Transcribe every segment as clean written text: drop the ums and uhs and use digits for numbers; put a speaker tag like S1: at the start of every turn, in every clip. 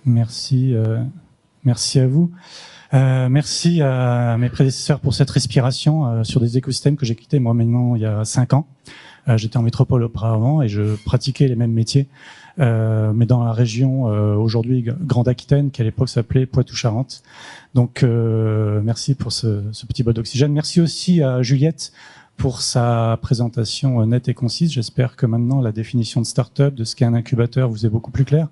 S1: Merci, merci à vous. Merci à mes prédécesseurs pour cette respiration sur des écosystèmes que j'ai quittés moi maintenant il y a 5 ans. J'étais en métropole auparavant et je pratiquais les mêmes métiers, mais dans la région aujourd'hui Grande Aquitaine, qui à l'époque s'appelait Poitou-Charentes. Donc merci pour ce petit bol d'oxygène. Merci aussi à Juliette pour sa présentation nette et concise. J'espère que maintenant la définition de start-up, de ce qu'est un incubateur, vous est beaucoup plus claire.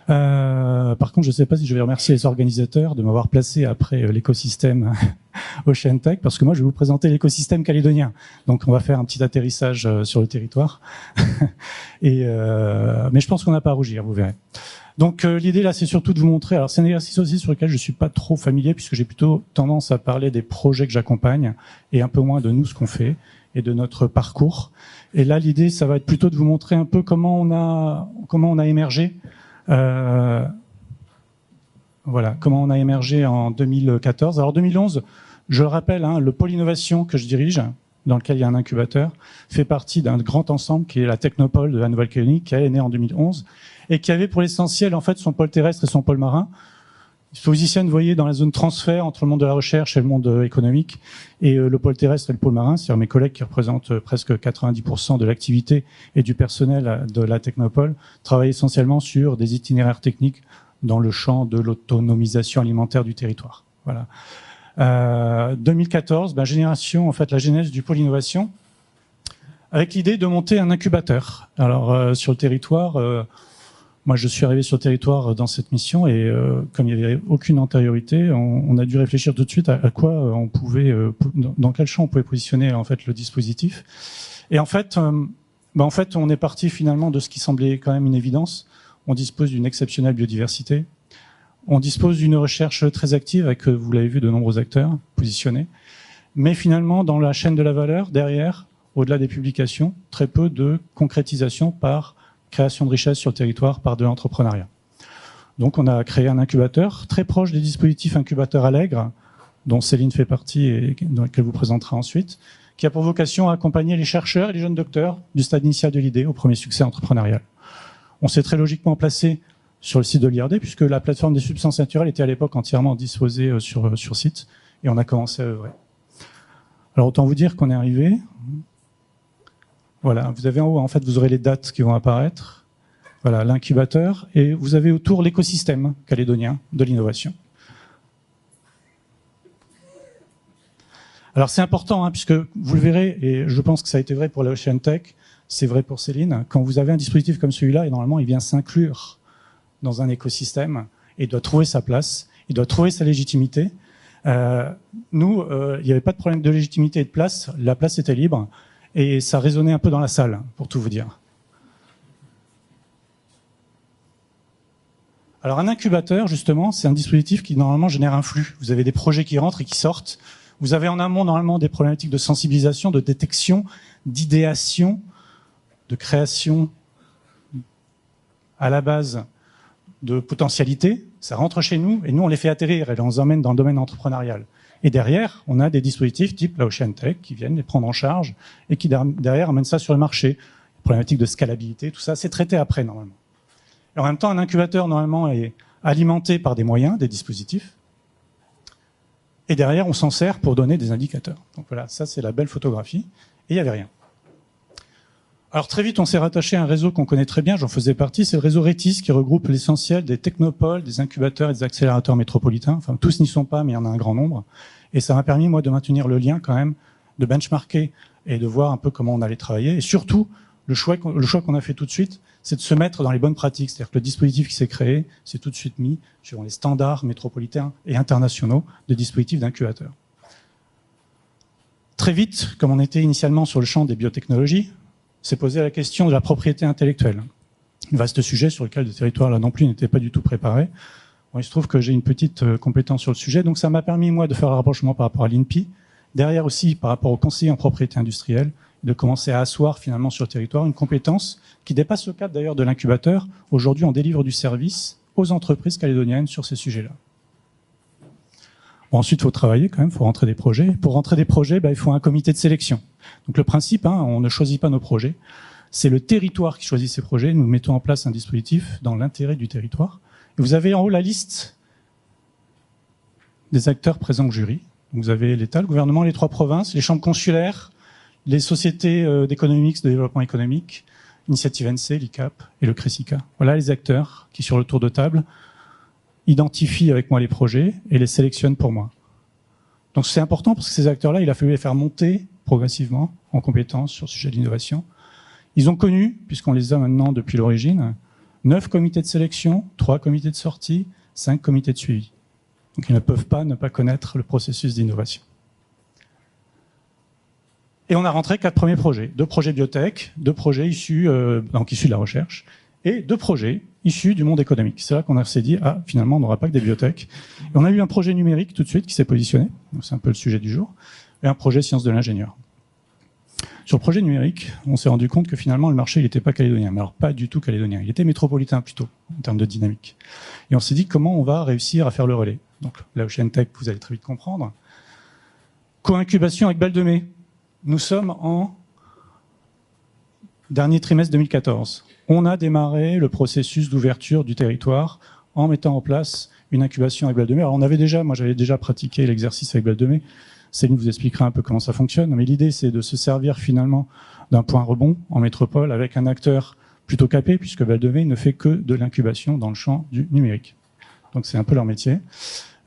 S1: Par contre, je ne sais pas si je vais remercier les organisateurs de m'avoir placé après l'écosystème OceanTech, parce que moi, je vais vous présenter l'écosystème calédonien. Donc, on va faire un petit atterrissage sur le territoire. Mais je pense qu'on n'a pas à rougir, vous verrez. Donc, l'idée là, c'est surtout de vous montrer. Alors, c'est un exercice aussi sur lequel je suis pas trop familier, puisque j'ai plutôt tendance à parler des projets que j'accompagne et un peu moins de nous, ce qu'on fait et de notre parcours. Et là, l'idée, ça va être plutôt de vous montrer un peu comment on a émergé. Voilà, comment on a émergé en 2014. Alors 2011, je le rappelle, le pôle innovation que je dirige, dans lequel il y a un incubateur, fait partie d'un grand ensemble qui est la Technopole de la Nouvelle-Calédonie, qui est née en 2011 et qui avait pour l'essentiel en fait son pôle terrestre et son pôle marin. Il se positionne, vous voyez, dans la zone transfert entre le monde de la recherche et le monde économique, et le pôle terrestre et le pôle marin, c'est-à-dire mes collègues qui représentent presque 90% de l'activité et du personnel de la Technopole, travaillent essentiellement sur des itinéraires techniques dans le champ de l'autonomisation alimentaire du territoire. Voilà. 2014, génération, en fait, la genèse du pôle innovation, avec l'idée de monter un incubateur. Alors, sur le territoire, moi, je suis arrivé sur le territoire dans cette mission et comme il n'y avait aucune antériorité, on a dû réfléchir tout de suite à quoi on pouvait, dans quel champ on pouvait positionner en fait le dispositif. Et en fait, on est parti finalement de ce qui semblait quand même une évidence. On dispose d'une exceptionnelle biodiversité. On dispose d'une recherche très active avec, vous l'avez vu, de nombreux acteurs positionnés. Mais finalement, dans la chaîne de la valeur, derrière, au-delà des publications, très peu de concrétisation par création de richesse sur le territoire par de l'entrepreneuriat. Donc on a créé un incubateur très proche des dispositifs incubateurs Allègre, dont Céline fait partie et dans lequel vous présentera ensuite, qui a pour vocation à accompagner les chercheurs et les jeunes docteurs du stade initial de l'idée au premier succès entrepreneurial. On s'est très logiquement placé sur le site de l'IRD, puisque la plateforme des substances naturelles était à l'époque entièrement disposée sur site, et on a commencé à œuvrer. Alors autant vous dire qu'on est arrivé. Voilà, vous avez en haut, en fait, vous aurez les dates qui vont apparaître. Voilà, l'incubateur. Et vous avez autour l'écosystème calédonien de l'innovation. Alors c'est important, puisque vous le verrez, et je pense que ça a été vrai pour la OceanTech, c'est vrai pour Céline, quand vous avez un dispositif comme celui-là, et normalement il vient s'inclure dans un écosystème, et il doit trouver sa place, il doit trouver sa légitimité. Nous, il n'y avait pas de problème de légitimité et de place, la place était libre. Et ça résonnait un peu dans la salle, pour tout vous dire. Alors un incubateur, justement, c'est un dispositif qui normalement génère un flux. Vous avez des projets qui rentrent et qui sortent. Vous avez en amont normalement des problématiques de sensibilisation, de détection, d'idéation, de création à la base de potentialités. Ça rentre chez nous et nous on les fait atterrir et on les emmène dans le domaine entrepreneurial. Et derrière, on a des dispositifs type la OceanTech qui viennent les prendre en charge et qui derrière amènent ça sur le marché. Les problématiques de scalabilité, tout ça, c'est traité après normalement. Et en même temps, un incubateur normalement est alimenté par des moyens, des dispositifs. Et derrière, on s'en sert pour donner des indicateurs. Donc voilà, ça c'est la belle photographie. Et il n'y avait rien. Alors très vite, on s'est rattaché à un réseau qu'on connaît très bien, j'en faisais partie, c'est le réseau Rétis qui regroupe l'essentiel des technopoles, des incubateurs et des accélérateurs métropolitains. Enfin, tous n'y sont pas, mais il y en a un grand nombre. Et ça m'a permis, moi, de maintenir le lien quand même, de benchmarker et de voir un peu comment on allait travailler. Et surtout, le choix qu'on a fait tout de suite, c'est de se mettre dans les bonnes pratiques. C'est-à-dire que le dispositif qui s'est créé, c'est tout de suite mis sur les standards métropolitains et internationaux de dispositifs d'incubateurs. Très vite, comme on était initialement sur le champ des biotechnologies, s'est posé la question de la propriété intellectuelle. Un vaste sujet sur lequel le territoire là non plus n'était pas du tout préparé. Bon, il se trouve que j'ai une petite compétence sur le sujet, donc ça m'a permis moi de faire un rapprochement par rapport à l'INPI, derrière aussi par rapport au conseiller en propriété industrielle, de commencer à asseoir finalement sur le territoire une compétence qui dépasse le cadre d'ailleurs de l'incubateur. Aujourd'hui, on délivre du service aux entreprises calédoniennes sur ces sujets-là. Bon, ensuite, il faut travailler quand même, il faut rentrer des projets. Pour rentrer des projets, il faut un comité de sélection. Donc le principe, on ne choisit pas nos projets, c'est le territoire qui choisit ses projets. Nous mettons en place un dispositif dans l'intérêt du territoire Et vous avez en haut la liste des acteurs présents au jury. Vous avez l'État, le gouvernement, les 3 provinces, les chambres consulaires, les sociétés d'économie mixte, de développement économique, Initiative NC, l'ICAP et le CRESICA. Voilà les acteurs qui, sur le tour de table, identifient avec moi les projets et les sélectionnent pour moi. Donc c'est important parce que ces acteurs-là, il a fallu les faire monter progressivement en compétences sur le sujet de l'innovation. Ils ont connu, puisqu'on les a maintenant depuis l'origine, 9 comités de sélection, 3 comités de sortie, 5 comités de suivi. Donc ils ne peuvent pas ne pas connaître le processus d'innovation. Et on a rentré 4 premiers projets. 2 projets biotech, 2 projets issus de la recherche, et 2 projets issus du monde économique. C'est là qu'on s'est dit, finalement, on n'aura pas que des biotech. Et on a eu un projet numérique tout de suite qui s'est positionné, c'est un peu le sujet du jour, et un projet sciences de l'ingénieur. Sur le projet numérique, on s'est rendu compte que finalement, le marché, il n'était pas calédonien. Mais alors, pas du tout calédonien. Il était métropolitain plutôt, en termes de dynamique. Et on s'est dit, comment on va réussir à faire le relais? Donc, la Ocean Tech, vous allez très vite comprendre. Co-incubation avec Balle de Mai. Nous sommes en dernier trimestre 2014. On a démarré le processus d'ouverture du territoire en mettant en place une incubation avec Balle de Mai. Alors moi j'avais déjà pratiqué l'exercice avec Balle de Mai. Céline vous expliquera un peu comment ça fonctionne. Mais l'idée c'est de se servir finalement d'un point rebond en métropole avec un acteur plutôt capé puisque Balle de Mai ne fait que de l'incubation dans le champ du numérique. Donc c'est un peu leur métier.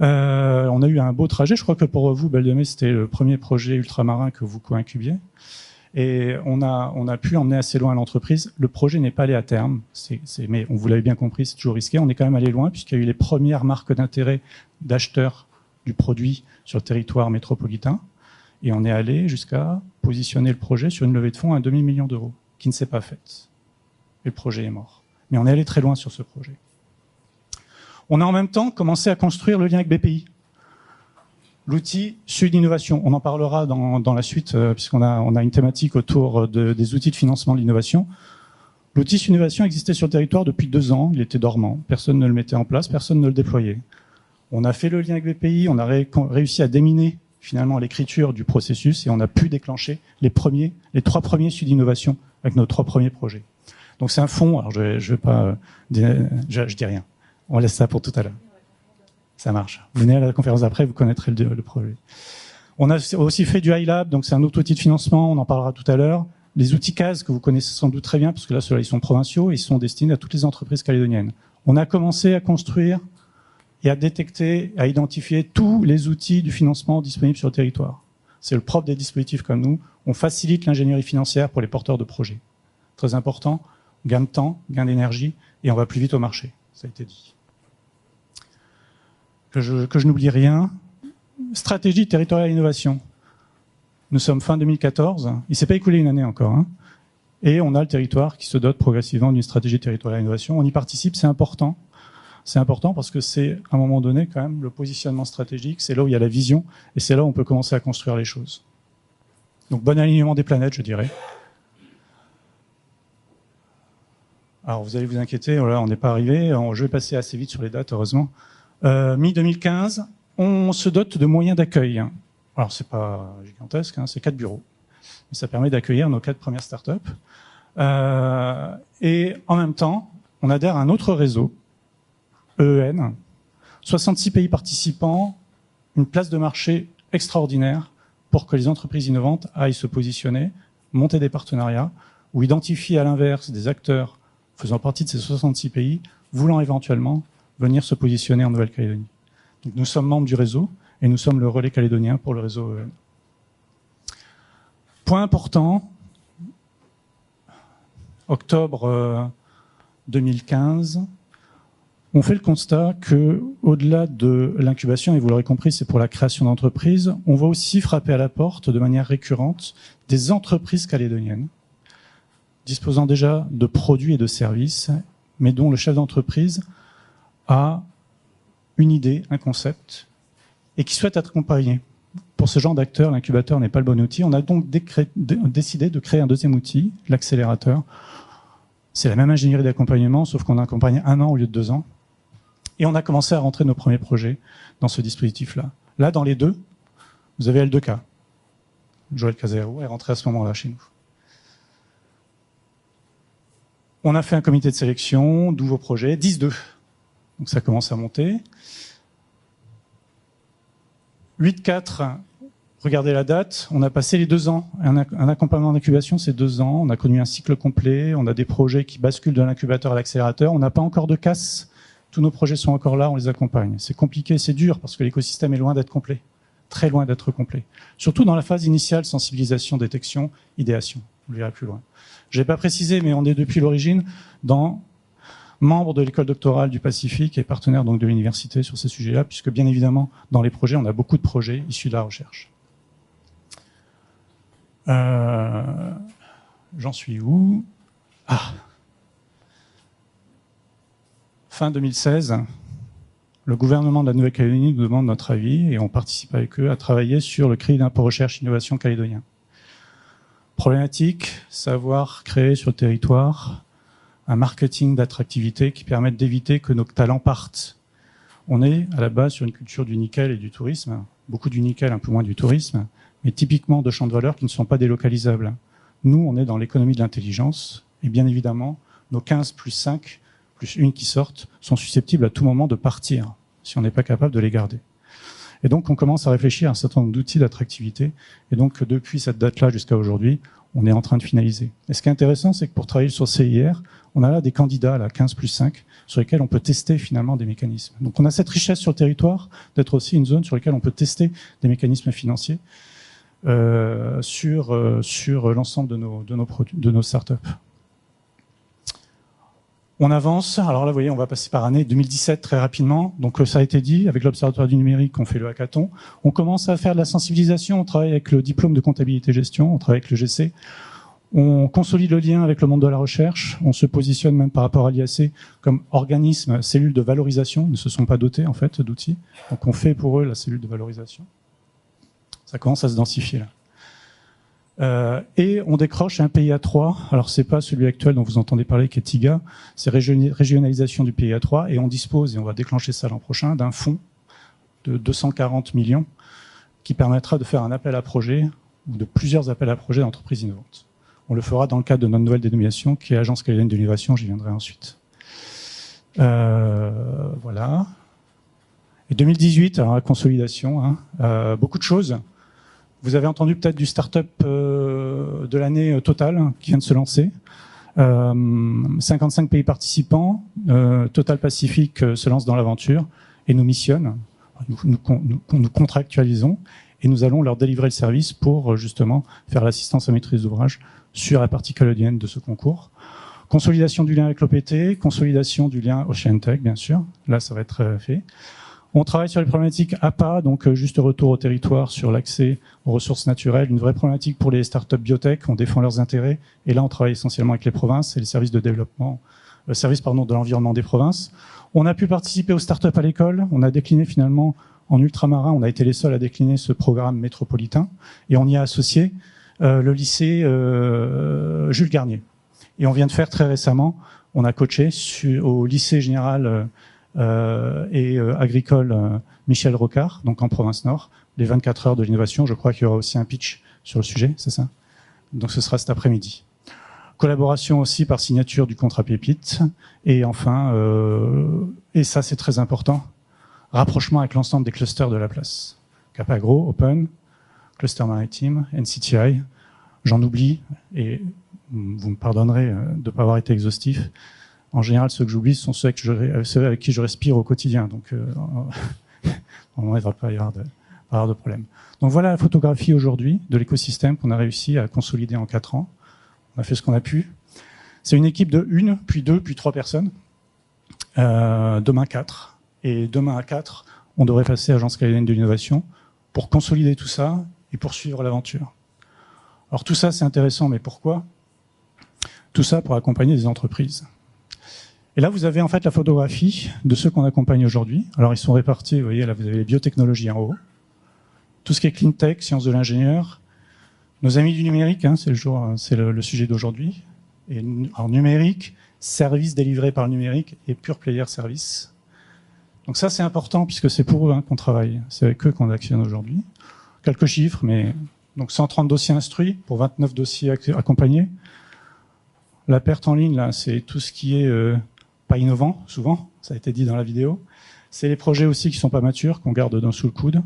S1: On a eu un beau trajet. Je crois que pour vous, Balle de Mai, c'était le premier projet ultramarin que vous co-incubiez. Et on a pu emmener assez loin l'entreprise. Le projet n'est pas allé à terme, mais vous l'avez bien compris, c'est toujours risqué. On est quand même allé loin puisqu'il y a eu les premières marques d'intérêt d'acheteurs du produit sur le territoire métropolitain. Et on est allé jusqu'à positionner le projet sur une levée de fonds à 2 millions d'euros, qui ne s'est pas faite. Et le projet est mort. Mais on est allé très loin sur ce projet. On a en même temps commencé à construire le lien avec BPI. L'outil Sud Innovation. On en parlera dans la suite, puisqu'on a une thématique autour des outils de financement de l'innovation. L'outil Sud Innovation existait sur le territoire depuis 2 ans. Il était dormant. Personne ne le mettait en place, personne ne le déployait. On a fait le lien avec BPI, on a réussi à déminer finalement l'écriture du processus et on a pu déclencher les 3 premiers Sud Innovation avec nos 3 premiers projets. Donc c'est un fonds, alors je vais pas, je dis rien. On laisse ça pour tout à l'heure. Ça marche. Vous venez à la conférence après, vous connaîtrez le projet. On a aussi fait du iLab, donc c'est un autre outil de financement, on en parlera tout à l'heure. Les outils CAS, que vous connaissez sans doute très bien, parce que là, ceux-là, ils sont provinciaux, ils sont destinés à toutes les entreprises calédoniennes. On a commencé à construire et à détecter, à identifier tous les outils du financement disponibles sur le territoire. C'est le propre des dispositifs comme nous. On facilite l'ingénierie financière pour les porteurs de projets. Très important, gain de temps, gain d'énergie, et on va plus vite au marché. Ça a été dit. Que je n'oublie rien. Stratégie territoriale innovation. Nous sommes fin 2014. Il s'est pas écoulé une année encore. Et on a le territoire qui se dote progressivement d'une stratégie territoriale innovation. On y participe, c'est important. C'est important parce que c'est, à un moment donné, quand même, le positionnement stratégique. C'est là où il y a la vision. Et c'est là où on peut commencer à construire les choses. Donc, bon alignement des planètes, je dirais. Alors, vous allez vous inquiéter. Voilà, on n'est pas arrivé. Je vais passer assez vite sur les dates, heureusement. Mi-2015, on se dote de moyens d'accueil. Alors, c'est pas gigantesque, c'est 4 bureaux. Mais ça permet d'accueillir nos 4 premières startups. Et en même temps, on adhère à un autre réseau, EEN, 66 pays participants, une place de marché extraordinaire pour que les entreprises innovantes aillent se positionner, monter des partenariats, ou identifier à l'inverse des acteurs faisant partie de ces 66 pays, voulant éventuellement venir se positionner en Nouvelle-Calédonie. Donc nous sommes membres du réseau et nous sommes le relais calédonien pour le réseau EEN. Point important, octobre 2015, on fait le constat que, au-delà de l'incubation, et vous l'aurez compris, c'est pour la création d'entreprises, on va aussi frapper à la porte de manière récurrente des entreprises calédoniennes, disposant déjà de produits et de services, mais dont le chef d'entreprise a une idée, un concept, et qui souhaite être accompagné. Pour ce genre d'acteur, l'incubateur n'est pas le bon outil. On a donc décidé de créer un deuxième outil, l'accélérateur. C'est la même ingénierie d'accompagnement, sauf qu'on accompagne 1 an au lieu de 2 ans. Et on a commencé à rentrer nos premiers projets dans ce dispositif-là. Là, dans les deux, vous avez L2K. Joël Casero est rentré à ce moment-là chez nous. On a fait un comité de sélection, d'où vos projets, 10-2. Donc ça commence à monter. 8.4, regardez la date, on a passé les 2 ans. Un accompagnement d'incubation, c'est 2 ans. On a connu un cycle complet, on a des projets qui basculent de l'incubateur à l'accélérateur. On n'a pas encore de casse, tous nos projets sont encore là, on les accompagne. C'est compliqué, c'est dur, parce que l'écosystème est loin d'être complet, très loin d'être complet. Surtout dans la phase initiale, sensibilisation, détection, idéation. Vous le verrez plus loin. Je n'ai pas précisé, mais on est depuis l'origine membre de l'école doctorale du Pacifique et partenaire donc de l'université sur ces sujets-là, puisque bien évidemment, dans les projets, on a beaucoup de projets issus de la recherche. J'en suis où? Fin 2016, le gouvernement de la Nouvelle-Calédonie nous demande notre avis et on participe avec eux à travailler sur le crédit d'impôt recherche innovation calédonien. Problématique, savoir créer sur le territoire un marketing d'attractivité qui permette d'éviter que nos talents partent. On est à la base sur une culture du nickel et du tourisme, beaucoup du nickel, un peu moins du tourisme, mais typiquement de champs de valeur qui ne sont pas délocalisables. Nous, on est dans l'économie de l'intelligence et bien évidemment, nos 15 plus 5 plus 1 qui sortent sont susceptibles à tout moment de partir si on n'est pas capable de les garder. Et donc, on commence à réfléchir à un certain nombre d'outils d'attractivité. Et donc, depuis cette date-là jusqu'à aujourd'hui, on est en train de finaliser. Et ce qui est intéressant, c'est que pour travailler sur CIR, on a là des candidats, là, 15 plus 5, sur lesquels on peut tester finalement des mécanismes. Donc on a cette richesse sur le territoire d'être aussi une zone sur laquelle on peut tester des mécanismes financiers sur l'ensemble de nos startups. On avance. Alors là, vous voyez, on va passer par année 2017 très rapidement. Donc ça a été dit, avec l'Observatoire du numérique, on fait le hackathon. On commence à faire de la sensibilisation. On travaille avec le diplôme de comptabilité gestion. On travaille avec le GC. On consolide le lien avec le monde de la recherche. On se positionne même par rapport à l'IAC comme organisme, cellule de valorisation. Ils ne se sont pas dotés, en fait, d'outils. Donc on fait pour eux la cellule de valorisation. Ça commence à se densifier là. Et on décroche un PIA3. Alors c'est pas celui actuel dont vous entendez parler qui est TIGA, c'est régionalisation du PIA3 et on dispose, et on va déclencher ça l'an prochain, d'un fonds de 240 millions qui permettra de faire un appel à projet ou de plusieurs appels à projets d'entreprises innovantes. On le fera dans le cadre de notre nouvelle dénomination qui est Agence calédonienne de l'innovation, j'y viendrai ensuite. Voilà. Et 2018, alors la consolidation, beaucoup de choses. Vous avez entendu peut-être du start-up de l'année Total qui vient de se lancer. 55 pays participants, Total Pacifique se lance dans l'aventure et nous missionne. Nous contractualisons et nous allons leur délivrer le service pour justement faire l'assistance à maîtrise d'ouvrage sur la partie calédonienne de ce concours. Consolidation du lien avec l'OPT, consolidation du lien OceanTech, bien sûr. Là, ça va être fait. On travaille sur les problématiques APA, donc juste retour au territoire sur l'accès aux ressources naturelles, une vraie problématique pour les startups biotech, on défend leurs intérêts, et là on travaille essentiellement avec les provinces et les services de développement, de l'environnement des provinces. On a pu participer aux startups à l'école, on a décliné finalement en ultramarin, on a été les seuls à décliner ce programme métropolitain, et on y a associé le lycée Jules Garnier. Et on vient de faire très récemment, on a coaché au lycée général agricole Michel Rocard, donc en province Nord, les 24 heures de l'innovation. Je crois qu'il y aura aussi un pitch sur le sujet, c'est ça? Donc ce sera cet après-midi. Collaboration aussi par signature du contrat Pépite. Et enfin, et ça c'est très important, rapprochement avec l'ensemble des clusters de la place. Capagro, Open, Cluster Maritime, NCTI. J'en oublie, et vous me pardonnerez de ne pas avoir été exhaustif. En général, ceux que j'oublie sont ceux avec qui je respire au quotidien. Donc, il ne va pas y avoir de problème. Donc voilà la photographie aujourd'hui de l'écosystème qu'on a réussi à consolider en 4 ans. On a fait ce qu'on a pu. C'est une équipe de 1, puis 2, puis 3 personnes. Demain 4. Et demain à 4, on devrait passer à Agence calédonienne de l'innovation pour consolider tout ça et poursuivre l'aventure. Alors tout ça, c'est intéressant, mais pourquoi? Tout ça pour accompagner des entreprises. Et là, vous avez en fait la photographie de ceux qu'on accompagne aujourd'hui. Alors, ils sont répartis, vous voyez, là, vous avez les biotechnologies en haut. Tout ce qui est clean tech, sciences de l'ingénieur. Nos amis du numérique, c'est le sujet d'aujourd'hui. Et en numérique, service délivré par le numérique et pure player service. Donc ça, c'est important puisque c'est pour eux qu'on travaille. C'est avec eux qu'on actionne aujourd'hui. Quelques chiffres, mais donc 130 dossiers instruits pour 29 dossiers accompagnés. La perte en ligne, là, c'est tout ce qui est pas innovant, souvent. ça a été dit dans la vidéo. C'est les projets aussi qui ne sont pas matures, qu'on garde sous le coude.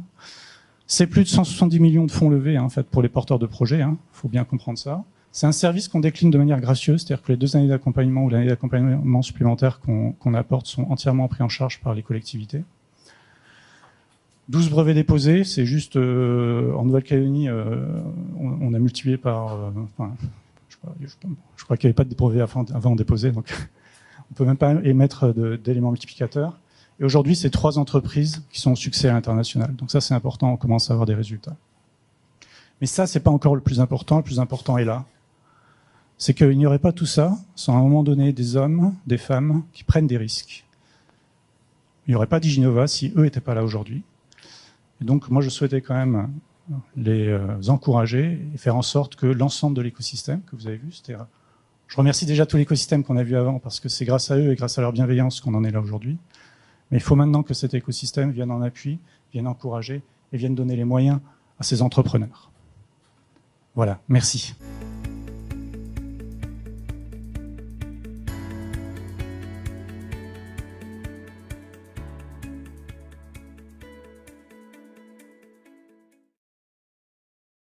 S1: C'est plus de 170 millions de fonds levés en fait, pour les porteurs de projets, faut bien comprendre ça. C'est un service qu'on décline de manière gracieuse, c'est-à-dire que les 2 années d'accompagnement ou l'année d'accompagnement supplémentaire qu'on apporte sont entièrement pris en charge par les collectivités. 12 brevets déposés, c'est juste en Nouvelle-Calédonie, on a multiplié par... je crois qu'il n'y avait pas de brevets avant déposés, donc on ne peut même pas émettre d'éléments multiplicateurs. Et aujourd'hui, c'est 3 entreprises qui sont au succès à l'international. Donc ça, c'est important, on commence à avoir des résultats. Mais ça, c'est pas encore le plus important est là. C'est qu'il n'y aurait pas tout ça sans à un moment donné des hommes, des femmes qui prennent des risques. Il n'y aurait pas d'Iginova si eux n'étaient pas là aujourd'hui. Et donc, moi, je souhaitais quand même les encourager et faire en sorte que l'ensemble de l'écosystème que vous avez vu, je remercie déjà tout l'écosystème qu'on a vu avant parce que c'est grâce à eux et grâce à leur bienveillance qu'on en est là aujourd'hui. Mais il faut maintenant que cet écosystème vienne en appui, vienne encourager et vienne donner les moyens à ces entrepreneurs. Voilà, merci.